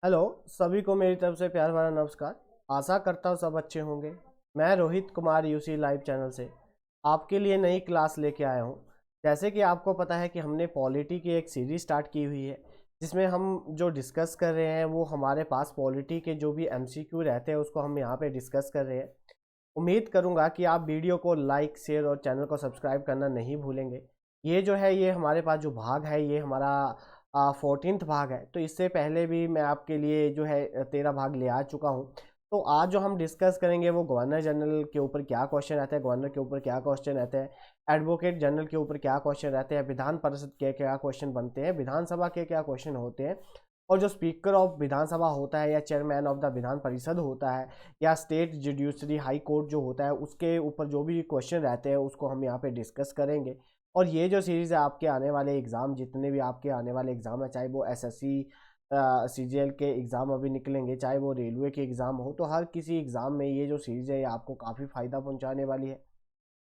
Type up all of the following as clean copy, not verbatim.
Hello. सभी को मेरी तरफ से प्यार भरा नमस्कार। आशा करता हूँ सब अच्छे होंगे। मैं Rohit Kumar UC live channel से आपके लिए नई क्लास लेके आया हूँ। जैसे कि आपको पता है कि हमने पॉलिटी की एक सीरीज स्टार्ट की हुई है, जिसमें हम जो डिस्कस कर रहे हैं वो हमारे पास पॉलिटी के जो भी एमसीक्यू रहते हैं उसको हम यहाँ पे डिस्कस कर रहे हैं। उम्मीद करूँगा कि आप वीडियो को लाइक शेयर और चैनल को सब्सक्राइब करना नहीं भूलेंगे। ये जो है ये हमारे पास जो भाग है ये हमारा 14th भाग है। तो इससे पहले भी मैं आपके लिए जो है 13 भाग ले आ चुका हूँ। तो आज जो हम डिस्कस करेंगे वो गवर्नर जनरल के ऊपर क्या क्वेश्चन रहते हैं, गवर्नर के ऊपर क्या क्वेश्चन रहते हैं, एडवोकेट जनरल के ऊपर क्या क्वेश्चन रहते हैं, विधान परिषद के क्या क्वेश्चन बनते हैं, विधानसभा के क्या क्वेश्चन होते हैं, और जो स्पीकर ऑफ विधानसभा होता है या chairman of the Vidhan Parishad होता है या स्टेट जुडिशरी हाई कोर्ट जो होता है उसके ऊपर जो भी क्वेश्चन रहते हैं उसको हम यहाँ पे डिस्कस करेंगे। और ये जो सीरीज़ है आपके आने वाले एग्ज़ाम, जितने भी आपके आने वाले एग्ज़ाम है, चाहे वो एसएससी सीजीएल के एग्ज़ाम अभी निकलेंगे, चाहे वो रेलवे के एग्ज़ाम हो, तो हर किसी एग्ज़ाम में ये जो सीरीज़ है ये आपको काफ़ी फ़ायदा पहुंचाने वाली है।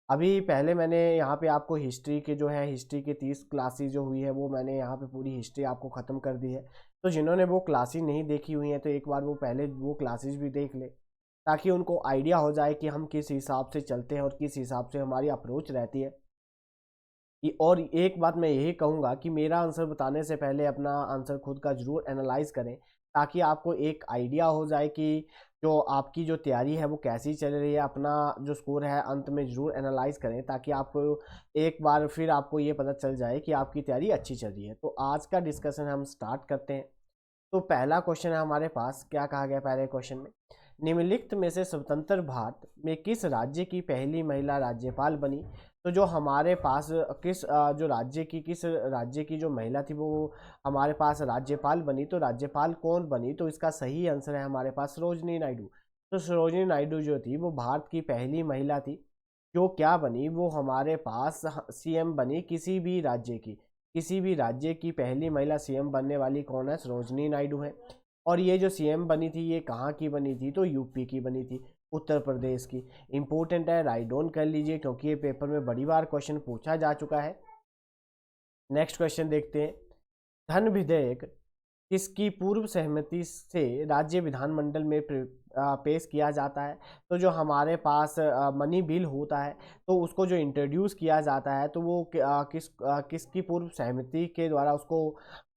अभी पहले मैंने यहाँ पे आपको हिस्ट्री के जो है हिस्ट्री की 30 क्लासेस जो हुई है वो मैंने यहाँ पे पूरी हिस्ट्री आपको ख़त्म कर दी है। तो जिन्होंने वो क्लासेस नहीं देखी हुई हैं तो एक बार वो पहले वो क्लासेस भी देख ले, ताकि उनको आइडिया हो जाए कि हम किस हिसाब से चलते हैं और किस हिसाब से हमारी अप्रोच रहती है। और एक बात मैं यही कहूँगा कि मेरा आंसर बताने से पहले अपना आंसर खुद का ज़रूर एनालाइज करें, ताकि आपको एक आइडिया हो जाए कि जो आपकी जो तैयारी है वो कैसी चल रही है। अपना जो स्कोर है अंत में ज़रूर एनालाइज करें, ताकि आपको एक बार फिर आपको ये पता चल जाए कि आपकी तैयारी अच्छी चल रही है। तो आज का डिस्कशन हम स्टार्ट करते हैं। तो पहला क्वेश्चन है हमारे पास, क्या कहा गया पहले क्वेश्चन में, निम्नलिखित में से स्वतंत्र भारत में किस राज्य की पहली महिला राज्यपाल बनी। तो जो हमारे पास जो किस राज्य की जो महिला थी वो हमारे पास राज्यपाल बनी, तो राज्यपाल कौन बनी, तो इसका सही आंसर है हमारे पास सरोजनी नायडू। तो सरोजनी नायडू जो थी वो भारत की पहली महिला थी जो क्या बनी, वो हमारे पास सीएम बनी किसी भी राज्य की पहली महिला सीएम बनने वाली कौन है, सरोजनी नायडू है। और ये जो सीएम बनी थी ये कहाँ की बनी थी, तो यूपी की बनी थी, उत्तर प्रदेश की। इंपॉर्टेंट है, राइट डाउन कर लीजिए क्योंकि ये पेपर में बड़ी बार क्वेश्चन पूछा जा चुका है। नेक्स्ट क्वेश्चन देखते हैं। धन विधेयक किसकी पूर्व सहमति से राज्य विधानमंडल में पेश किया जाता है। तो जो हमारे पास मनी बिल होता है तो उसको जो इंट्रोड्यूस किया जाता है तो वो किसकी पूर्व सहमति के द्वारा उसको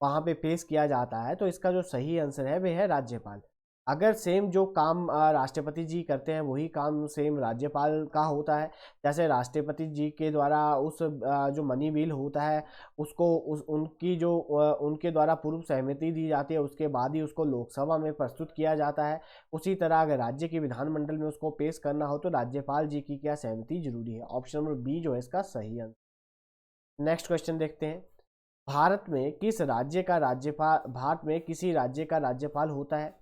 वहाँ पे पेश किया जाता है। तो इसका जो सही आंसर है वह है राज्यपाल। अगर सेम जो काम राष्ट्रपति जी करते हैं वही काम सेम राज्यपाल का होता है। जैसे राष्ट्रपति जी के द्वारा उस जो मनी बिल होता है उसको उनके द्वारा पूर्व सहमति दी जाती है, उसके बाद ही उसको लोकसभा में प्रस्तुत किया जाता है। उसी तरह अगर राज्य के विधानमंडल में उसको पेश करना हो तो राज्यपाल जी की क्या सहमति जरूरी है। ऑप्शन नंबर बी जो है इसका सही आंसर। नेक्स्ट क्वेश्चन देखते हैं। भारत में किसी राज्य का राज्यपाल होता है।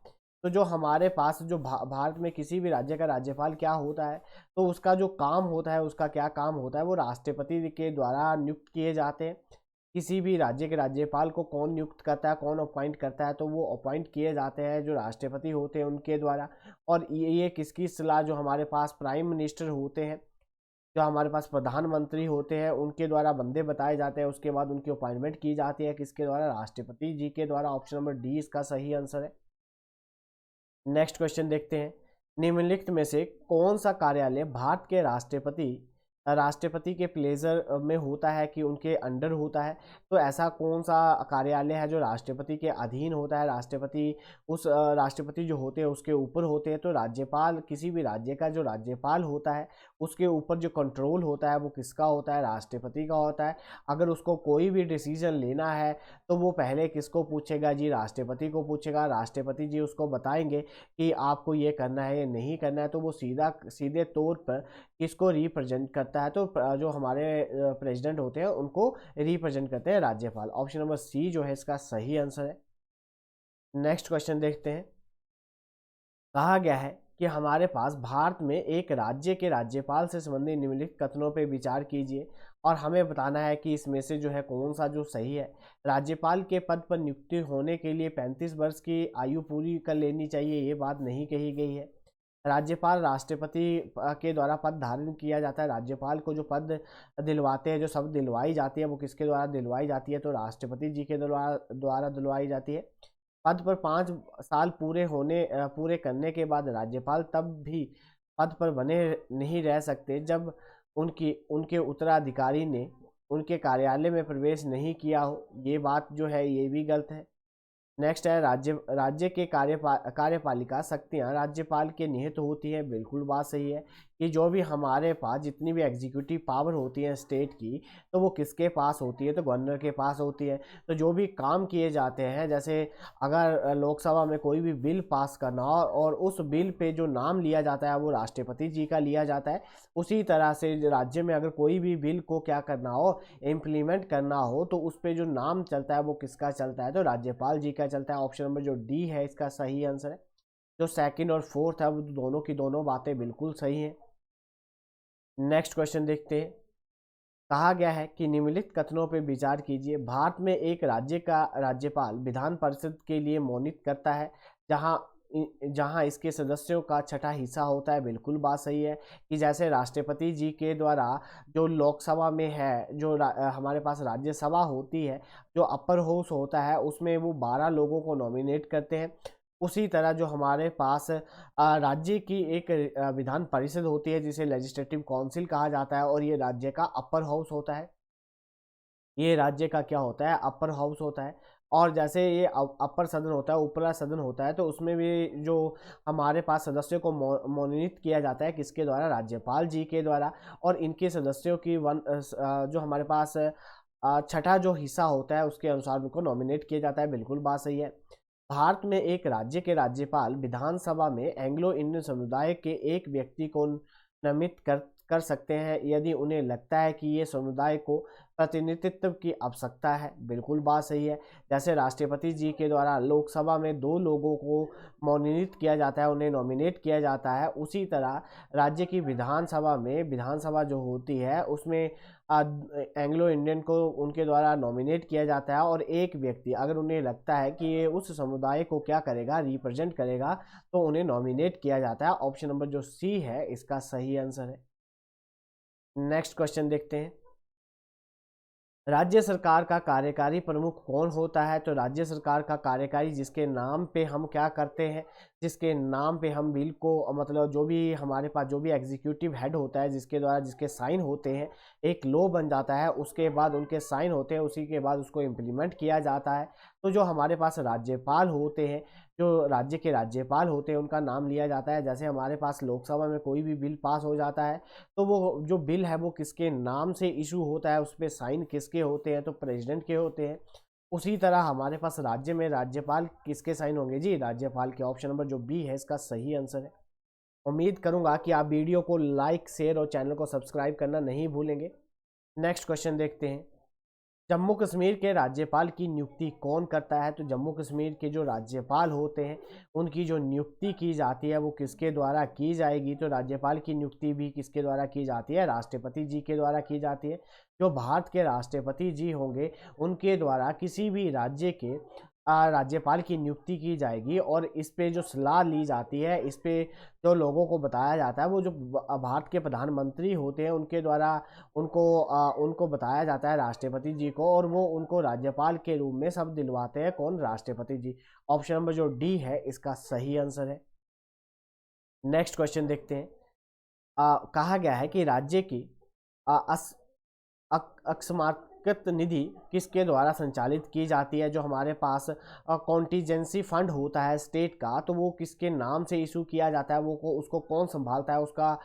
तो जो हमारे पास जो भारत में किसी भी राज्य का राज्यपाल क्या होता है, तो उसका जो काम होता है, उसका क्या काम होता है, वो राष्ट्रपति के द्वारा नियुक्त किए जाते हैं। किसी भी राज्य के राज्यपाल को कौन नियुक्त करता है, कौन अपॉइंट करता है, तो वो अपॉइंट किए जाते हैं जो राष्ट्रपति होते हैं उनके द्वारा। और ये किसकी सलाह, जो हमारे पास प्राइम मिनिस्टर होते हैं, जो हमारे पास प्रधानमंत्री होते हैं, उनके द्वारा बंदे बताए जाते हैं, उसके बाद उनकी अपॉइंटमेंट की जाती है किसके द्वारा, राष्ट्रपति जी के द्वारा। ऑप्शन नंबर डी इसका सही आंसर है। नेक्स्ट क्वेश्चन देखते हैं। निम्नलिखित में से कौन सा कार्यालय भारत के राष्ट्रपति के प्लेजर में होता है कि उनके अंडर होता है। तो ऐसा कौन सा कार्यालय है जो राष्ट्रपति के अधीन होता है, राष्ट्रपति जो होते हैं उसके ऊपर होते हैं। तो राज्यपाल, किसी भी राज्य का जो राज्यपाल होता है उसके ऊपर जो कंट्रोल होता है वो किसका होता है, राष्ट्रपति का होता है। अगर उसको कोई भी डिसीजन लेना है तो वो पहले किसको पूछेगा जी, राष्ट्रपति को पूछेगा। राष्ट्रपति जी उसको बताएंगे कि आपको ये करना है, ये नहीं करना है। तो वो सीधे तौर पर किसको रिप्रेजेंट करता है, तो जो हमारे प्रेसिडेंट होते हैं उनको रिप्रेजेंट करते हैं राज्यपाल। ऑप्शन नंबर सी जो है इसका सही आंसर है। नेक्स्ट क्वेश्चन देखते हैं। कहा गया है कि हमारे पास भारत में एक राज्य के राज्यपाल से संबंधित निम्नलिखित कथनों पर विचार कीजिए और हमें बताना है कि इसमें से जो है कौन सा जो सही है। राज्यपाल के पद पर नियुक्ति होने के लिए 35 वर्ष की आयु पूरी कर लेनी चाहिए, ये बात नहीं कही गई है। राज्यपाल राष्ट्रपति के द्वारा पद धारण किया जाता है। राज्यपाल को जो पद दिलवाते हैं, जो शब्द दिलवाई जाती है वो किसके द्वारा दिलवाई जाती है, तो राष्ट्रपति जी के द्वारा दिलवाई जाती है। पद पर 5 साल पूरे करने के बाद राज्यपाल तब भी पद पर बने नहीं रह सकते जब उनके उत्तराधिकारी ने उनके कार्यालय में प्रवेश नहीं किया हो। ये बात जो है ये भी गलत है। नेक्स्ट है राज्य के कार्यपालिका शक्तियां राज्यपाल के निहित होती है। बिल्कुल बात सही है कि जो भी हमारे पास जितनी भी एग्जीक्यूटिव पावर होती है स्टेट की, तो वो किसके पास होती है, तो गवर्नर के पास होती है। तो जो भी काम किए जाते हैं, जैसे अगर लोकसभा में कोई भी बिल पास करना हो और उस बिल पे जो नाम लिया जाता है वो राष्ट्रपति जी का लिया जाता है, उसी तरह से राज्य में अगर कोई भी बिल को क्या करना हो, इम्प्लीमेंट करना हो, तो उस पर जो नाम चलता है वो किसका चलता है, तो राज्यपाल जी का चलता है। ऑप्शन नंबर जो डी है इसका सही आंसर है। जो सेकंड और फोर्थ है वो दोनों की दोनों बातें बिल्कुल सही हैं। नेक्स्ट क्वेश्चन देखते हैं। कहा गया है कि निम्नलिखित कथनों पर विचार कीजिए। भारत में एक राज्य का राज्यपाल विधान परिषद के लिए मनोनीत करता है जहां जहां इसके सदस्यों का छठा हिस्सा होता है। बिल्कुल बात सही है कि जैसे राष्ट्रपति जी के द्वारा जो लोकसभा में है, जो हमारे पास राज्यसभा होती है, जो अपर हाउस होता है, उसमें वो 12 लोगों को नॉमिनेट करते हैं। उसी तरह जो हमारे पास राज्य की एक विधान परिषद होती है जिसे लेजिस्लेटिव काउंसिल कहा जाता है, और ये राज्य का अपर हाउस होता है। ये राज्य का क्या होता है, अपर हाउस होता है। और जैसे ये अपर सदन होता है, उपला सदन होता है, तो उसमें भी जो हमारे पास सदस्यों को मनोनीत किया जाता है किसके द्वारा, राज्यपाल जी के द्वारा। और इनके सदस्यों की जो हमारे पास छठा जो हिस्सा होता है उसके अनुसार उनको नॉमिनेट किया जाता है। बिल्कुल बात सही है। भारत में एक राज्य के राज्यपाल विधानसभा में एंग्लो इंडियन समुदाय के एक व्यक्ति को नामित कर सकते हैं यदि उन्हें लगता है कि ये समुदाय को प्रतिनिधित्व की आवश्यकता है। बिल्कुल बात सही है। जैसे राष्ट्रपति जी के द्वारा लोकसभा में 2 लोगों को मनोनीत किया जाता है, उन्हें नॉमिनेट किया जाता है, उसी तरह राज्य की विधानसभा जो होती है उसमें एंग्लो इंडियन को उनके द्वारा नॉमिनेट किया जाता है। और एक व्यक्ति अगर उन्हें लगता है कि ये उस समुदाय को क्या करेगा, रिप्रेजेंट करेगा, तो उन्हें नॉमिनेट किया जाता है। ऑप्शन नंबर जो सी है इसका सही आंसर है। नेक्स्ट क्वेश्चन देखते हैं। राज्य सरकार का कार्यकारी प्रमुख कौन होता है, तो राज्य सरकार का कार्यकारी जिसके नाम पे हम क्या करते हैं, जिसके नाम पे हम बिल को, मतलब जो भी हमारे पास जो भी एग्जीक्यूटिव हेड होता है जिसके द्वारा जिसके साइन होते हैं, एक लॉ बन जाता है, उसके बाद उनके साइन होते हैं, उसी के बाद उसको इम्प्लीमेंट किया जाता है। तो जो हमारे पास राज्यपाल होते हैं, जो राज्य के राज्यपाल होते हैं, उनका नाम लिया जाता है। जैसे हमारे पास लोकसभा में कोई भी बिल पास हो जाता है, तो वो जो बिल है वो किसके नाम से इशू होता है, उस पर साइन किसके होते हैं, तो प्रेसिडेंट के होते हैं। उसी तरह हमारे पास राज्य में राज्यपाल किसके साइन होंगे जी, राज्यपाल के। ऑप्शन नंबर जो बी है इसका सही आंसर है। उम्मीद करूंगा कि आप वीडियो को लाइक, शेयर और चैनल को सब्सक्राइब करना नहीं भूलेंगे। नेक्स्ट क्वेश्चन देखते हैं। जम्मू कश्मीर के राज्यपाल की नियुक्ति कौन करता है, तो जम्मू कश्मीर के जो राज्यपाल होते हैं उनकी जो नियुक्ति की जाती है वो किसके द्वारा की जाएगी, तो राज्यपाल की नियुक्ति भी किसके द्वारा की जाती है, राष्ट्रपति जी के द्वारा की जाती है। जो भारत के राष्ट्रपति जी होंगे उनके द्वारा किसी भी राज्य के राज्यपाल की नियुक्ति की जाएगी, और इस पे जो सलाह ली जाती है, इस पे जो लोगों को बताया जाता है, वो जो भारत के प्रधानमंत्री होते हैं उनके द्वारा उनको बताया जाता है राष्ट्रपति जी को, और वो उनको राज्यपाल के रूप में सब दिलवाते हैं। कौन, राष्ट्रपति जी। ऑप्शन नंबर जो डी है इसका सही आंसर है। नेक्स्ट क्वेश्चन देखते हैं। कहा गया है कि राज्य की अकस्मात निधि किसके द्वारा संचालित की जाती है। जो हमारे पास कॉन्टीजेंसी फंड होता है स्टेट का, तो वो किसके नाम से इशू किया जाता है, उसको कौन संभालता है, उसका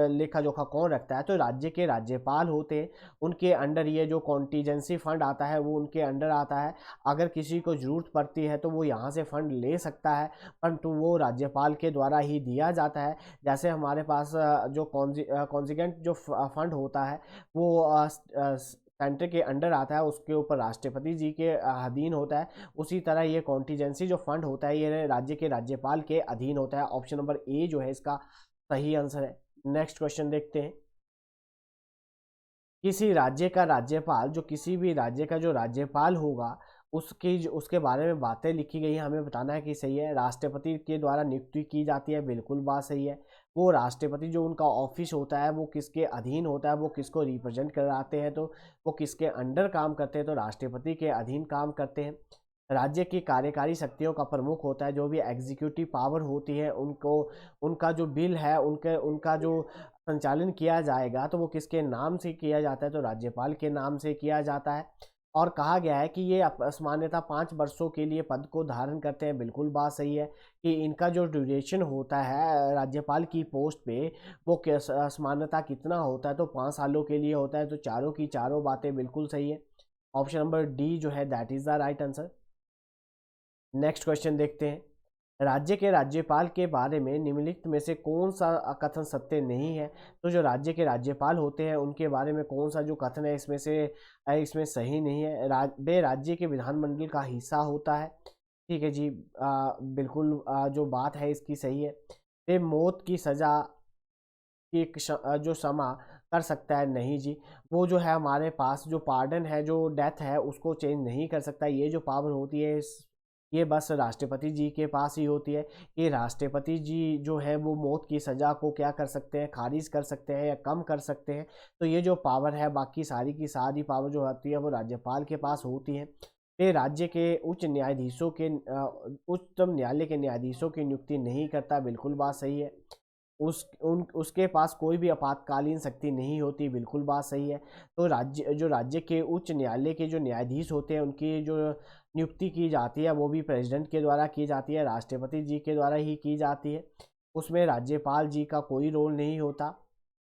लेखा जोखा कौन रखता है, तो राज्य के राज्यपाल होते हैं, उनके अंडर ये जो कॉन्टीजेंसी फंड आता है वो उनके अंडर आता है। अगर किसी को ज़रूरत पड़ती है तो वो यहाँ से फंड ले सकता है, परंतु वो राज्यपाल के द्वारा ही दिया जाता है। जैसे हमारे पास जो कॉन्जिजेंट जो फंड होता है वो सेंटर के अंडर आता है, उसके ऊपर राष्ट्रपति जी के अधीन होता है। उसी तरह ये कॉन्टीजेंसी जो फंड होता है ये राज्य के राज्यपाल के अधीन होता है। ऑप्शन नंबर ए जो है इसका सही आंसर है। नेक्स्ट क्वेश्चन देखते हैं। किसी राज्य का राज्यपाल, जो किसी भी राज्य का जो राज्यपाल होगा उसके बारे में बातें लिखी गई हैं, हमें बताना है कि सही है। राष्ट्रपति के द्वारा नियुक्ति की जाती है, बिल्कुल बात सही है। वो राष्ट्रपति जो उनका ऑफिस होता है वो किसके अधीन होता है, वो किसको रिप्रेजेंट कराते हैं, तो वो किसके अंडर काम करते हैं, तो राष्ट्रपति के अधीन काम करते हैं। राज्य की कार्यकारी शक्तियों का प्रमुख होता है, जो भी एग्जीक्यूटिव पावर होती है उनको, उनका जो बिल है उनका जो संचालन किया जाएगा तो वो किसके नाम से किया जाता है, तो राज्यपाल के नाम से किया जाता है। और कहा गया है कि ये सामान्यतः 5 वर्षों के लिए पद को धारण करते हैं। बिल्कुल बात सही है कि इनका जो ड्यूरेशन होता है राज्यपाल की पोस्ट पे वो सामान्यतः कितना होता है, तो 5 सालों के लिए होता है। तो चारों की चारों बातें बिल्कुल सही है। ऑप्शन नंबर डी जो है that is the right answer. Next question देखते हैं। राज्य के राज्यपाल के बारे में निम्नलिखित में से कौन सा कथन सत्य नहीं है, तो जो राज्य के राज्यपाल होते हैं उनके बारे में कौन सा जो कथन है इसमें सही नहीं है। वे राज्य के विधानमंडल का हिस्सा होता है। ठीक है जी, बिल्कुल जो बात है इसकी सही है। वे मौत की सजा की जो क्षमा कर सकता है, नहीं जी। वो जो है हमारे पास जो पार्डन है, जो डेथ है, उसको चेंज नहीं कर सकता। ये जो पावर होती है ये बस राष्ट्रपति जी के पास ही होती है। कि राष्ट्रपति जी जो है वो मौत की सज़ा को क्या कर सकते हैं, खारिज कर सकते हैं या कम कर सकते हैं। तो ये जो पावर है, बाकी सारी की सारी पावर जो होती है वो राज्यपाल के पास होती है। ये राज्य के उच्चतम न्यायालय के न्यायाधीशों की नियुक्ति नहीं करता। बिल्कुल बात सही है। उसके पास कोई भी आपातकालीन शक्ति नहीं होती। बिल्कुल बात सही है। तो राज्य के उच्च न्यायालय के जो न्यायाधीश होते हैं उनकी जो नियुक्ति की जाती है वो भी प्रेसिडेंट के द्वारा की जाती है, राष्ट्रपति जी के द्वारा ही की जाती है। उसमें राज्यपाल जी का कोई रोल नहीं होता।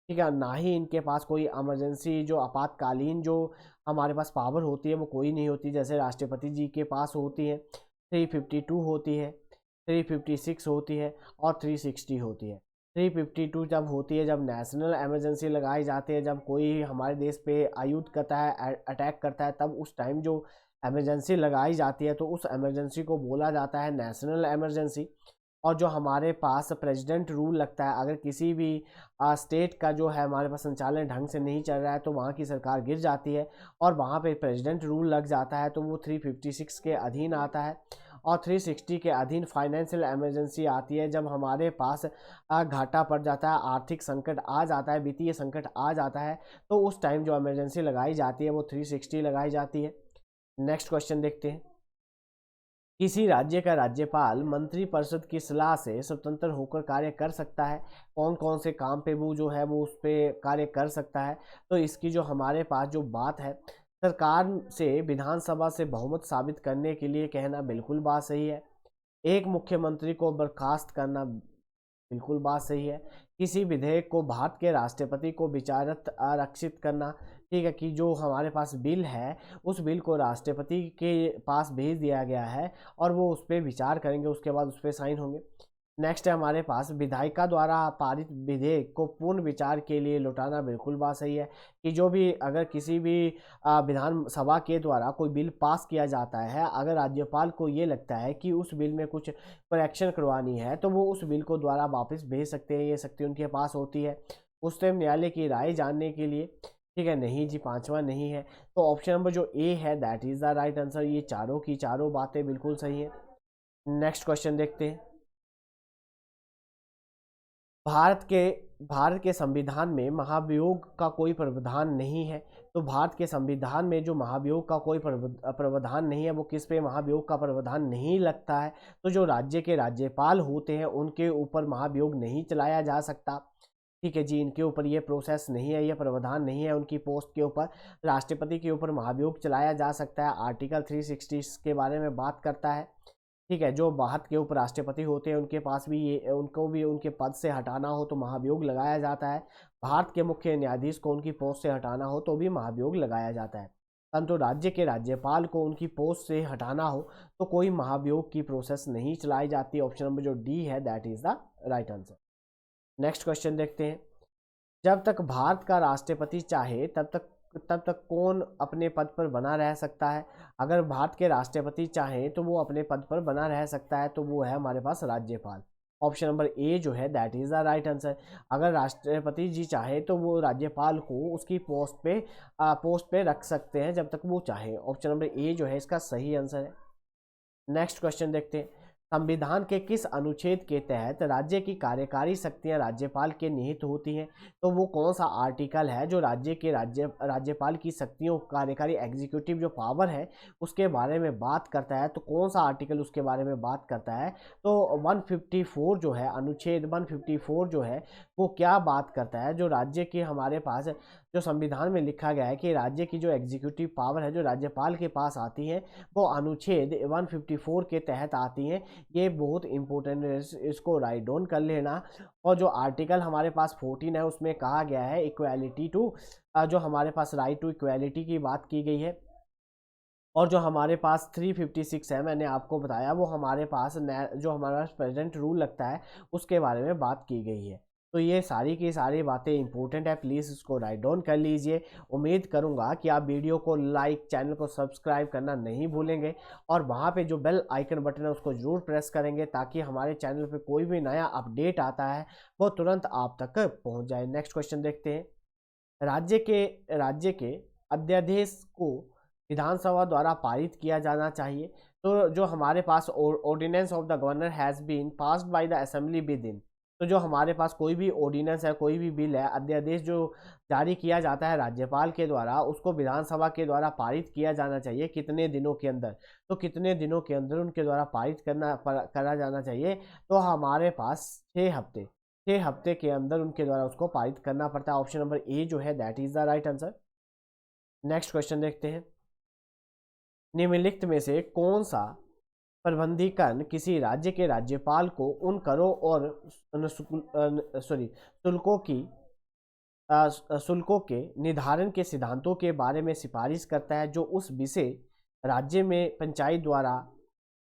ठीक है, ना ही इनके पास कोई इमरजेंसी जो आपातकालीन जो हमारे पास पावर होती है वो कोई नहीं होती, जैसे राष्ट्रपति जी के पास होती है। 352 होती है, 356 होती है और 360 होती है। 352 जब होती है जब नेशनल इमरजेंसी लगाई जाती है, जब कोई हमारे देश पे आयुध करता है, अटैक करता है, तब उस टाइम जो इमरजेंसी लगाई जाती है तो उस इमरजेंसी को बोला जाता है नेशनल इमरजेंसी। और जो हमारे पास प्रेसिडेंट रूल लगता है, अगर किसी भी स्टेट का जो है हमारे पास संचालन ढंग से नहीं चल रहा है तो वहाँ की सरकार गिर जाती है और वहाँ पे प्रेसिडेंट रूल लग जाता है, तो वो 356 के अधीन आता है। और 360 के अधीन फाइनेंशियल इमरजेंसी आती है, जब हमारे पास घाटा पड़ जाता है, आर्थिक संकट आ जाता है, वित्तीय संकट आ जाता है, तो उस टाइम जो इमरजेंसी लगाई जाती है वो 360 लगाई जाती है। नेक्स्ट क्वेश्चन देखते हैं। किसी राज्य का राज्यपाल मंत्रिपरिषद की सलाह से स्वतंत्र होकर कार्य कर सकता है। कौन कौन से काम पे वो जो है वो उस पर कार्य कर सकता है, तो इसकी जो हमारे पास जो बात है, सरकार से विधानसभा से बहुमत साबित करने के लिए कहना। बिल्कुल बात सही है। एक मुख्यमंत्री को बर्खास्त करना। बिल्कुल बात सही है। किसी विधेयक को भारत के राष्ट्रपति को विचारत आरक्षित करना। ठीक है, कि जो हमारे पास बिल है उस बिल को राष्ट्रपति के पास भेज दिया गया है और वो उस पर विचार करेंगे, उसके बाद उस पर साइन होंगे। नेक्स्ट है हमारे पास विधायिका द्वारा पारित विधेयक को पूर्ण विचार के लिए लौटाना। बिल्कुल बात सही है कि जो भी अगर किसी भी विधानसभा के द्वारा कोई बिल पास किया जाता है, अगर राज्यपाल को ये लगता है कि उस बिल में कुछ करेक्शन करवानी है तो वो उस बिल को द्वारा वापस भेज सकते हैं। ये शक्ति उनके पास होती है उच्चतम न्यायालय की राय जानने के लिए। ठीक है, नहीं जी, पांचवा नहीं है। तो ऑप्शन नंबर जो ए है that is the right answer. ये चारों की चारों बातें बिल्कुल सही है। नेक्स्ट क्वेश्चन देखते हैं। भारत के संविधान में महाभियोग का कोई प्रावधान नहीं है। तो भारत के संविधान में जो महाभियोग का कोई प्रावधान नहीं है, वो किस पे महाभियोग का प्रावधान नहीं लगता है, तो जो राज्य के राज्यपाल होते हैं उनके ऊपर महाभियोग नहीं चलाया जा सकता। ठीक है जी, इनके ऊपर ये प्रोसेस नहीं है, ये प्रावधान नहीं है उनकी पोस्ट के ऊपर। राष्ट्रपति के ऊपर महाभियोग चलाया जा सकता है। आर्टिकल 360 के बारे में बात करता है। ठीक है, जो भारत के उपराष्ट्रपति होते हैं उनके पास भी ये उनको भी उनके पद से हटाना हो तो महाभियोग लगाया जाता है। भारत के मुख्य न्यायाधीश को उनकी पोस्ट से हटाना हो तो भी महाभियोग लगाया जाता है। परंतु राज्य के राज्यपाल को उनकी पोस्ट से हटाना हो तो कोई महाभियोग की प्रोसेस नहीं चलाई जाती। ऑप्शन नंबर जो डी है that is the right answer. Next question देखते हैं। जब तक भारत का राष्ट्रपति चाहे तब तक कौन अपने पद पर बना रह सकता है। अगर भारत के राष्ट्रपति चाहें तो वो अपने पद पर बना रह सकता है, तो वो है हमारे पास राज्यपाल। ऑप्शन नंबर ए जो है that is the right answer. अगर राष्ट्रपति जी चाहे तो वो राज्यपाल को उसकी पोस्ट पे रख सकते हैं जब तक वो चाहे। ऑप्शन नंबर ए जो है इसका सही आंसर है। नेक्स्ट क्वेश्चन देखते हैं। संविधान के किस अनुच्छेद के तहत राज्य की कार्यकारी शक्तियां राज्यपाल के निहित होती हैं? तो वो कौन सा आर्टिकल है जो राज्यपाल की शक्तियों, कार्यकारी एग्जीक्यूटिव जो पावर है उसके बारे में बात करता है? तो कौन सा आर्टिकल उसके बारे में बात करता है? तो 154 जो है, अनुच्छेद 154 जो है वो क्या बात करता है? जो राज्य के हमारे पास जो संविधान में लिखा गया है कि राज्य की जो एग्जीक्यूटिव पावर है जो राज्यपाल के पास आती है वो अनुच्छेद 154 के तहत आती है। ये बहुत इंपॉर्टेंट है, इसको राइट डाउन कर लेना। और जो आर्टिकल हमारे पास 14 है उसमें कहा गया है इक्वालिटी टू, जो हमारे पास राइट टू इक्वालिटी की बात की गई है। और जो हमारे पास 356 है, मैंने आपको बताया, वो हमारे पास जो हमारा प्रेजेंट रूल लगता है उसके बारे में बात की गई है। तो ये सारी की सारी बातें इंपॉर्टेंट है, प्लीज़ इसको राइट डाउन कर लीजिए। उम्मीद करूंगा कि आप वीडियो को लाइक, चैनल को सब्सक्राइब करना नहीं भूलेंगे और वहाँ पे जो बेल आइकन बटन है उसको ज़रूर प्रेस करेंगे ताकि हमारे चैनल पे कोई भी नया अपडेट आता है वो तुरंत आप तक पहुँच जाए। नेक्स्ट क्वेश्चन देखते हैं। राज्य के अध्यादेश को विधानसभा द्वारा पारित किया जाना चाहिए। तो जो हमारे पास ordinance of the governor has been passed by the assembly within, तो जो हमारे पास कोई भी ऑर्डिनेंस है, कोई भी बिल है, अध्यादेश जो जारी किया जाता है राज्यपाल के द्वारा, उसको विधानसभा के द्वारा पारित किया जाना चाहिए कितने दिनों के अंदर? तो कितने दिनों के अंदर उनके द्वारा पारित करा जाना चाहिए? तो हमारे पास 6 हफ्ते के अंदर उनके द्वारा उसको पारित करना पड़ता है। ऑप्शन नंबर ए जो है that is the right answer. Next question देखते हैं। निम्नलिखित में से कौन सा प्रबंधीकरण किसी राज्य के राज्यपाल को उन करों और शुल्कों के निर्धारण के सिद्धांतों के बारे में सिफारिश करता है जो उस विशेष राज्य में पंचायत द्वारा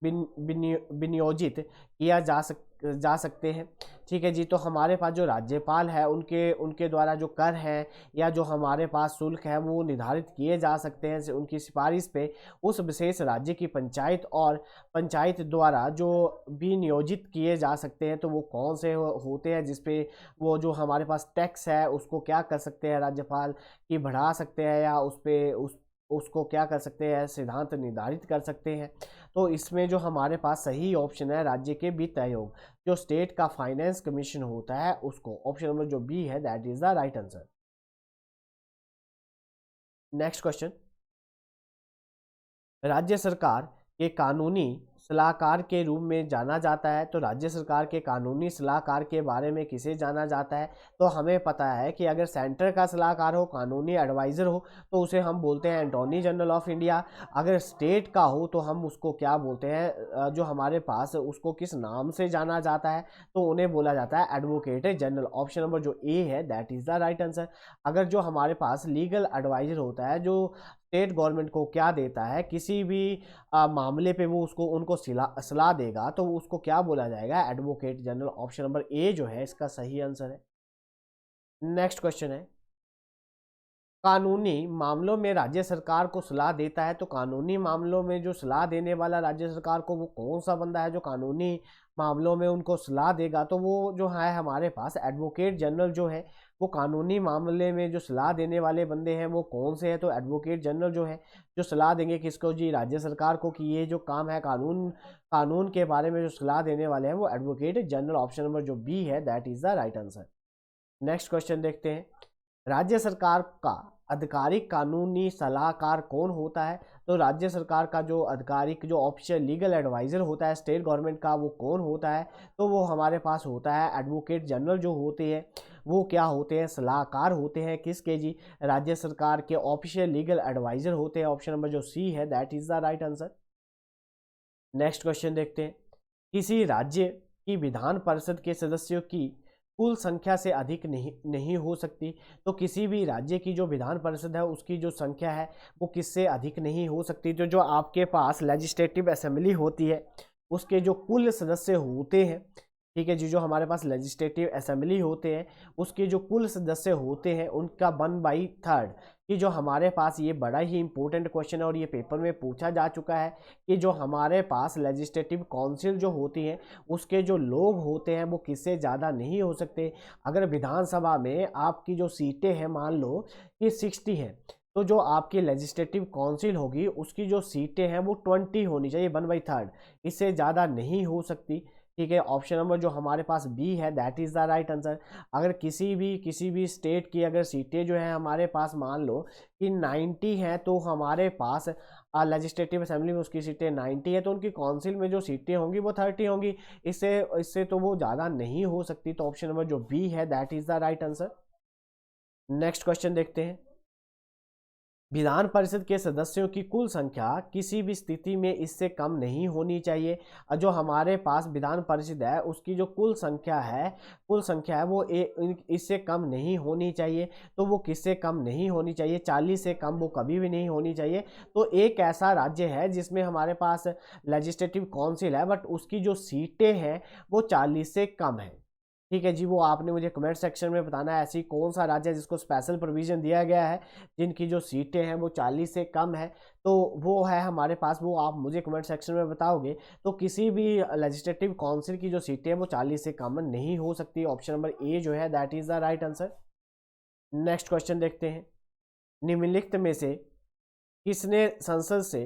विनियोजित किया जा सकते हैं? ठीक है जी। तो हमारे पास जो राज्यपाल है उनके द्वारा जो कर है या जो हमारे पास शुल्क है वो निर्धारित किए जा सकते हैं उनकी सिफारिश पे उस विशेष राज्य की पंचायत और पंचायत द्वारा जो विनियोजित किए जा सकते हैं। तो वो कौन से होते हैं जिसपे वो जो हमारे पास टैक्स है उसको क्या कर सकते हैं राज्यपाल की बढ़ा सकते हैं या उसको क्या कर सकते हैं, सिद्धांत निर्धारित कर सकते हैं? तो इसमें जो हमारे पास सही ऑप्शन है राज्य के वित्त आयोग, जो स्टेट का फाइनेंस कमीशन होता है उसको। ऑप्शन नंबर जो बी है that is the right answer. Next question. राज्य सरकार के कानूनी सलाहकार के रूप में जाना जाता है। तो राज्य सरकार के कानूनी सलाहकार के बारे में किसे जाना जाता है? तो हमें पता है कि अगर सेंटर का सलाहकार हो, कानूनी एडवाइज़र हो, तो उसे हम बोलते हैं अटॉर्नी जनरल ऑफ इंडिया। अगर स्टेट का हो तो हम उसको क्या बोलते हैं, जो हमारे पास उसको किस नाम से जाना जाता है? तो उन्हें बोला जाता है एडवोकेट जनरल। ऑप्शन नंबर जो ए है that is the right answer. अगर जो हमारे पास लीगल एडवाइज़र होता है जो स्टेट गवर्नमेंट को क्या देता है, किसी भी मामले पे वो उनको सलाह देगा, तो उसको क्या बोला जाएगा? Advocate general. Option number A जो है इसका सही आंसर है। नेक्स्ट क्वेश्चन है। कानूनी मामलों में राज्य सरकार को सलाह देता है। तो कानूनी मामलों में जो सलाह देने वाला राज्य सरकार को वो कौन सा बंदा है जो कानूनी मामलों में उनको सलाह देगा? तो वो जो है हमारे पास एडवोकेट जनरल जो है वो कानूनी मामले में जो सलाह देने वाले बंदे हैं वो कौन से हैं? तो एडवोकेट जनरल जो है जो सलाह देंगे किसको जी? राज्य सरकार को, कि ये जो काम है कानून के बारे में जो सलाह देने वाले हैं वो एडवोकेट जनरल। ऑप्शन नंबर जो बी है that is the right answer. Next question देखते हैं। राज्य सरकार का आधिकारिक कानूनी सलाहकार कौन होता है? तो राज्य सरकार का जो आधिकारिक जो ऑफिशियल लीगल एडवाइज़र होता है स्टेट गवर्नमेंट का वो कौन होता है? तो वो हमारे पास होता है एडवोकेट जनरल जो होते हैं वो क्या होते हैं? सलाहकार होते हैं किसके जी? राज्य सरकार के ऑफिशियल लीगल एडवाइज़र होते हैं। ऑप्शन नंबर जो सी है that is the right answer. Next question देखते हैं। किसी राज्य की विधान परिषद के सदस्यों की कुल संख्या से अधिक नहीं हो सकती। तो किसी भी राज्य की जो विधान परिषद है उसकी जो संख्या है वो किससे अधिक नहीं हो सकती? तो जो आपके पास लेजिस्लेटिव असेंबली होती है उसके जो कुल सदस्य होते हैं, ठीक है जी, जो हमारे पास लेजिस्लेटिव असेंबली होते हैं उसके जो कुल सदस्य होते हैं उनका 1/3 कि जो हमारे पास, ये बड़ा ही इंपॉर्टेंट क्वेश्चन है और ये पेपर में पूछा जा चुका है कि जो हमारे पास लेजिस्लेटिव काउंसिल जो होती है उसके जो लोग होते हैं वो किससे ज़्यादा नहीं हो सकते। अगर विधानसभा में आपकी जो सीटें हैं मान लो कि 60 हैं तो जो आपकी लेजिस्लेटिव काउंसिल होगी उसकी जो सीटें हैं वो 20 होनी चाहिए, 1/3, इससे ज़्यादा नहीं हो सकती। ठीक है, ऑप्शन नंबर जो हमारे पास बी है that is the right answer. अगर किसी भी स्टेट की अगर सीटें जो है हमारे पास मान लो कि 90 हैं, तो हमारे पास लेजिस्लेटिव असेंबली में उसकी सीटें 90 है, तो उनकी काउंसिल में जो सीटें होंगी वो 30 होंगी। इससे इससे तो वो ज़्यादा नहीं हो सकती। तो ऑप्शन नंबर जो बी है that is the right answer. Next question देखते हैं। विधान परिषद के सदस्यों की कुल संख्या किसी भी स्थिति में इससे कम नहीं होनी चाहिए। जो हमारे पास विधान परिषद है उसकी जो कुल संख्या है वो इससे कम नहीं होनी चाहिए। तो वो किससे कम नहीं होनी चाहिए? 40 से कम वो कभी भी नहीं होनी चाहिए। तो एक ऐसा राज्य है जिसमें हमारे पास लेजिस्लेटिव काउंसिल है बट उसकी जो सीटें हैं वो 40 से कम है। ठीक है जी, वो आपने मुझे कमेंट सेक्शन में बताना है ऐसी कौन सा राज्य है जिसको स्पेशल प्रोविजन दिया गया है जिनकी जो सीटें हैं वो 40 से कम है। तो वो है हमारे पास, वो आप मुझे कमेंट सेक्शन में बताओगे। तो किसी भी लेजिस्लेटिव काउंसिल की जो सीटें हैं वो 40 से कम नहीं हो सकती। ऑप्शन नंबर ए जो है that is the right answer. Next question देखते हैं। निम्नलिखित में से किसने संसद से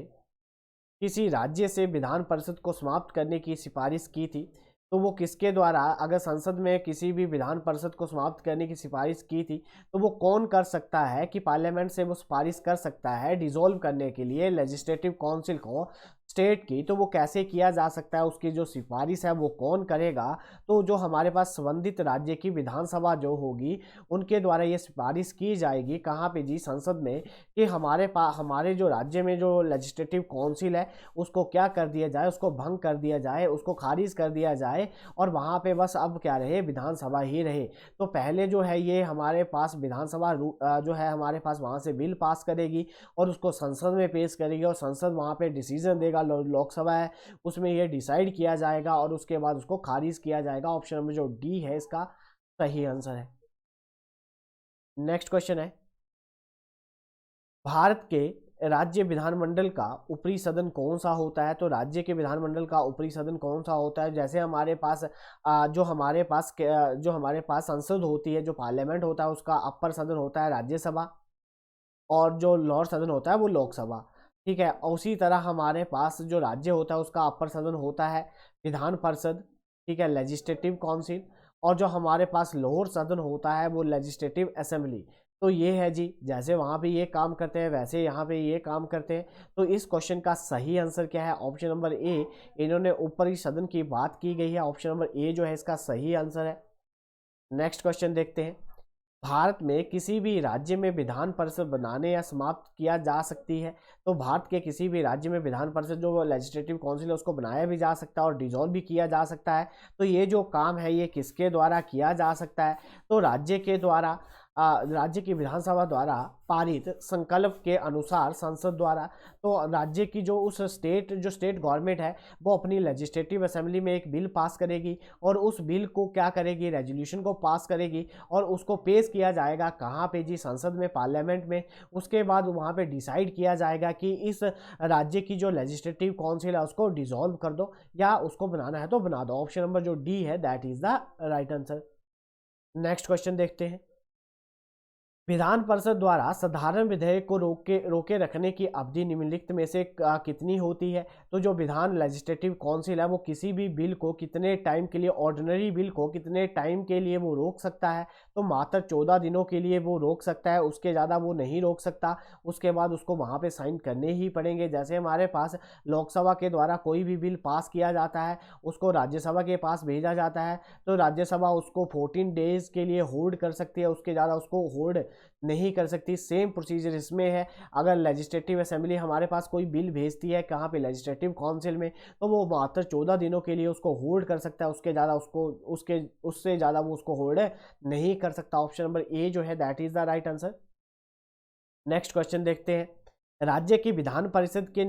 किसी राज्य से विधान परिषद को समाप्त करने की सिफारिश की थी? तो वो किसके द्वारा, अगर संसद में किसी भी विधान परिषद को समाप्त करने की सिफारिश की थी तो वो कौन कर सकता है कि पार्लियामेंट से वो सिफारिश कर सकता है डिसॉल्व करने के लिए लेजिस्लेटिव काउंसिल को, स्टेट की? तो वो कैसे किया जा सकता है, उसकी जो सिफारिश है वो कौन करेगा? तो जो हमारे पास संबंधित राज्य की विधानसभा जो होगी उनके द्वारा ये सिफारिश की जाएगी। कहाँ पे जी? संसद में, कि हमारे जो राज्य में जो लेजिस्लेटिव काउंसिल है उसको क्या कर दिया जाए, उसको भंग कर दिया जाए, उसको खारिज कर दिया जाए और वहाँ पे बस अब क्या रहे, विधानसभा ही रहे। तो पहले जो है ये हमारे पास विधानसभा जो है हमारे पास वहाँ से बिल पास करेगी और उसको संसद में पेश करेगी और संसद वहाँ पे डिसीजन देगा। लोकसभा है उसमें ये डिसाइड किया जाएगा और उसके बाद उसको खारिज किया जाएगा। ऑप्शन नंबर जो डी है इसका सही आंसर है। नेक्स्ट क्वेश्चन है। भारत के राज्य विधानमंडल का ऊपरी सदन कौन सा होता है? तो राज्य के विधानमंडल का ऊपरी सदन कौन सा होता है? जैसे हमारे पास जो हमारे पास संसद होती है, जो पार्लियामेंट होता है, उसका अपर सदन होता है राज्यसभा और जो लोअर सदन होता है वो लोकसभा। ठीक है, उसी तरह हमारे पास जो राज्य होता है उसका अपर सदन होता है विधान परिषद, ठीक है, लेजिस्लेटिव काउंसिल, और जो हमारे पास लोअर सदन होता है वो लेजिस्लेटिव असेंबली। तो ये है जी, जैसे वहाँ पे ये काम करते हैं वैसे यहाँ पे ये काम करते हैं। तो इस क्वेश्चन का सही आंसर क्या है? ऑप्शन नंबर ए, इन्होंने ऊपरी सदन की बात की गई है। ऑप्शन नंबर ए जो है इसका सही आंसर है। नेक्स्ट क्वेश्चन देखते हैं। भारत में किसी भी राज्य में विधान परिषद बनाने या समाप्त किया जा सकती है? तो भारत के किसी भी राज्य में विधान परिषद जो लेजिस्लेटिव काउंसिल है उसको बनाया भी जा सकता है और डिसॉल्व भी किया जा सकता है। तो ये जो काम है ये किसके द्वारा किया जा सकता है? तो राज्य के द्वारा, राज्य की विधानसभा द्वारा पारित संकल्प के अनुसार संसद द्वारा। तो राज्य की जो स्टेट गवर्नमेंट है वो अपनी लेजिस्लेटिव असेंबली में एक बिल पास करेगी और उस बिल को क्या करेगी, रेजोल्यूशन को पास करेगी और उसको पेश किया जाएगा कहाँ पे जी? संसद में, पार्लियामेंट में। उसके बाद वहाँ पे डिसाइड किया जाएगा कि इस राज्य की जो लेजिस्लेटिव काउंसिल है उसको डिसॉल्व कर दो या उसको बनाना है तो बना दो। ऑप्शन नंबर जो डी है that is the right answer. Next question देखते हैं। विधान परिषद द्वारा साधारण विधेयक को रोके रखने की अवधि निम्नलिखित में से कितनी होती है? तो जो विधान लेजिस्लेटिव काउंसिल है वो किसी भी बिल को कितने टाइम के लिए, ऑर्डिनरी बिल को कितने टाइम के लिए वो रोक सकता है? तो मात्र 14 दिनों के लिए वो रोक सकता है, उसके ज़्यादा वो नहीं रोक सकता। उसके बाद उसको वहाँ पे साइन करने ही पड़ेंगे। जैसे हमारे पास लोकसभा के द्वारा कोई भी बिल पास किया जाता है उसको राज्यसभा के पास भेजा जाता है तो राज्यसभा उसको 14 डेज के लिए होल्ड कर सकती है, उसके ज़्यादा उसको होल्ड नहीं कर सकती। सेम प्रोसीजर इसमें है। अगर लेजिस्लेटिव असेंबली हमारे पास कोई बिल भेजती है कहाँ पे, लेजिस्लेटिव काउंसिल में, तो वो मात्र 14 दिनों के लिए उसको होल्ड कर सकता है, उसके ज़्यादा उससे ज़्यादा वो उसको होल्ड नहीं कर सकता। ऑप्शन नंबर ए जो है that is the right answer. Next question देखते हैं। राज्य की विधान परिषद के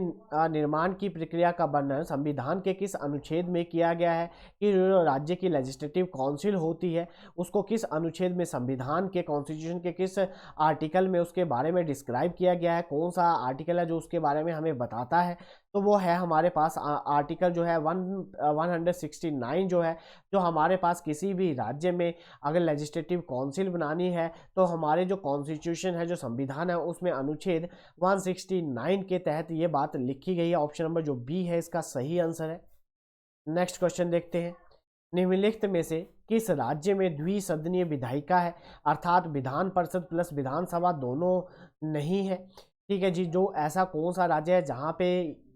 निर्माण की प्रक्रिया का वर्णन संविधान के किस अनुच्छेद में किया गया है? कि जो राज्य की लेजिस्लेटिव काउंसिल होती है उसको किस अनुच्छेद में, संविधान के, कॉन्स्टिट्यूशन के किस आर्टिकल में उसके बारे में डिस्क्राइब किया गया है? कौन सा आर्टिकल है जो उसके बारे में हमें बताता है? तो वो है हमारे पास आर्टिकल जो है 169 जो है, जो हमारे पास किसी भी राज्य में अगर लेजिस्लेटिव काउंसिल बनानी है तो हमारे जो कॉन्स्टिट्यूशन है, जो संविधान है, उसमें अनुच्छेद 169 के तहत ये बात लिखी गई है। ऑप्शन नंबर जो बी है इसका सही आंसर है। नेक्स्ट क्वेश्चन देखते हैं, निम्नलिखित में से किस राज्य में द्विसदनीय विधायिका है, अर्थात विधान परिषद प्लस विधानसभा दोनों नहीं है। ठीक है जी, जो ऐसा कौन सा राज्य है जहाँ पे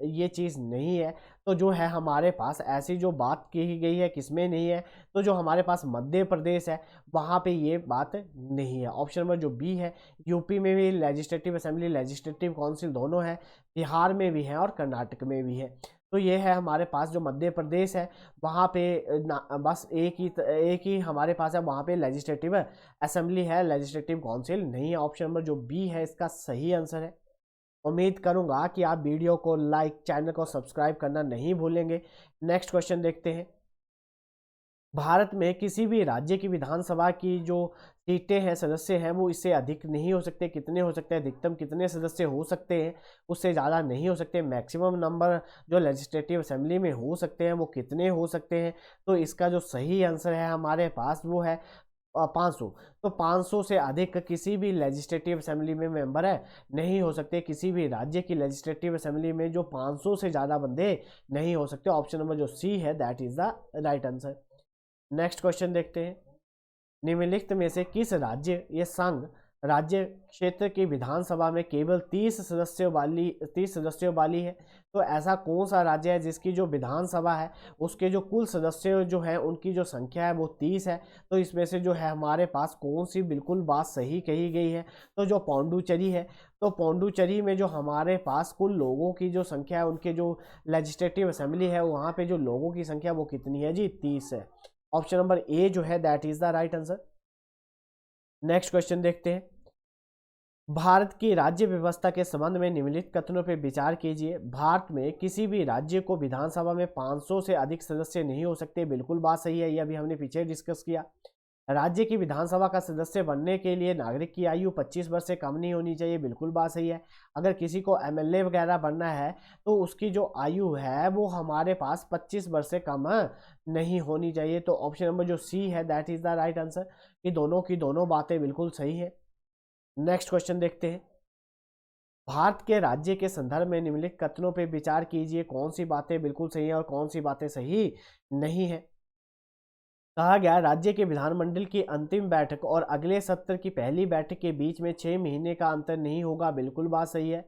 ये चीज़ नहीं है, तो जो है हमारे पास ऐसी जो बात की गई है किसमें नहीं है, तो जो हमारे पास मध्य प्रदेश है वहाँ पे ये बात नहीं है। ऑप्शन नंबर जो बी है, यूपी में भी लेजिस्लेटिव असेंबली लेजिस्लेटिव काउंसिल दोनों है, बिहार में भी है और कर्नाटक में भी है। तो ये है हमारे पास जो मध्य प्रदेश है वहाँ पे बस एक ही हमारे पास है, वहाँ पे लेजिस्लेटिव असेंबली है, लेजिस्लेटिव काउंसिल नहीं है। ऑप्शन नंबर जो बी है इसका सही आंसर है। उम्मीद करूंगा कि आप वीडियो को लाइक, चैनल को सब्सक्राइब करना नहीं भूलेंगे। नेक्स्ट क्वेश्चन देखते हैं, भारत में किसी भी राज्य की विधानसभा की जो सीटें हैं, सदस्य हैं, वो इससे अधिक नहीं हो सकते। कितने हो सकते हैं, अधिकतम कितने सदस्य हो सकते हैं, उससे ज़्यादा नहीं हो सकते। मैक्सिमम नंबर जो लेजिस्लेटिव असेंबली में हो सकते हैं वो कितने हो सकते हैं, तो इसका जो सही आंसर है हमारे पास वो है 500। तो 500 से अधिक किसी भी लेजिस्लेटिव असेंबली में मेंबर है नहीं हो सकते। किसी भी राज्य की लेजिस्लेटिव असेंबली में जो 500 से ज़्यादा बंदे नहीं हो सकते। ऑप्शन नंबर जो सी है that is the right answer. Next question देखते हैं, निम्नलिखित में से किस राज्य या संघ राज्य क्षेत्र की विधानसभा में केवल 30 सदस्यों वाली है। तो ऐसा कौन सा राज्य है जिसकी जो विधानसभा है उसके जो कुल सदस्य जो है उनकी जो संख्या है वो 30 है। तो इसमें से जो है हमारे पास कौन सी बिल्कुल बात सही कही गई है, तो जो पौंडुचेरी है। तो पौंडुचेरी में जो हमारे पास कुल लोगों की जो संख्या है, उनके जो लेजिस्लेटिव असेंबली है वहाँ पे जो लोगों की संख्या वो कितनी है जी, 30 है। ऑप्शन नंबर ए जो है that is the right answer. Next question देखते हैं, भारत की राज्य व्यवस्था के संबंध में निम्नलिखित कथनों पर विचार कीजिए। भारत में किसी भी राज्य को विधानसभा में 500 से अधिक सदस्य नहीं हो सकते, बिल्कुल बात सही है, ये अभी हमने पीछे डिस्कस किया। राज्य की विधानसभा का सदस्य बनने के लिए नागरिक की आयु 25 वर्ष से कम नहीं होनी चाहिए, बिल्कुल बात सही है। अगर किसी को एमएलए वगैरह बनना है तो उसकी जो आयु है वो हमारे पास 25 वर्ष से कम नहीं होनी चाहिए। तो ऑप्शन नंबर जो सी है that is the right answer. ये दोनों की दोनों बातें बिल्कुल सही है। नेक्स्ट क्वेश्चन देखते हैं, भारत के राज्य के संदर्भ में निम्नलिखित कथनों पर विचार कीजिए, कौन सी बातें बिल्कुल सही है और कौन सी बातें सही नहीं है। कहा गया, राज्य के विधानमंडल की अंतिम बैठक और अगले सत्र की पहली बैठक के बीच में 6 महीने का अंतर नहीं होगा, बिल्कुल बात सही है।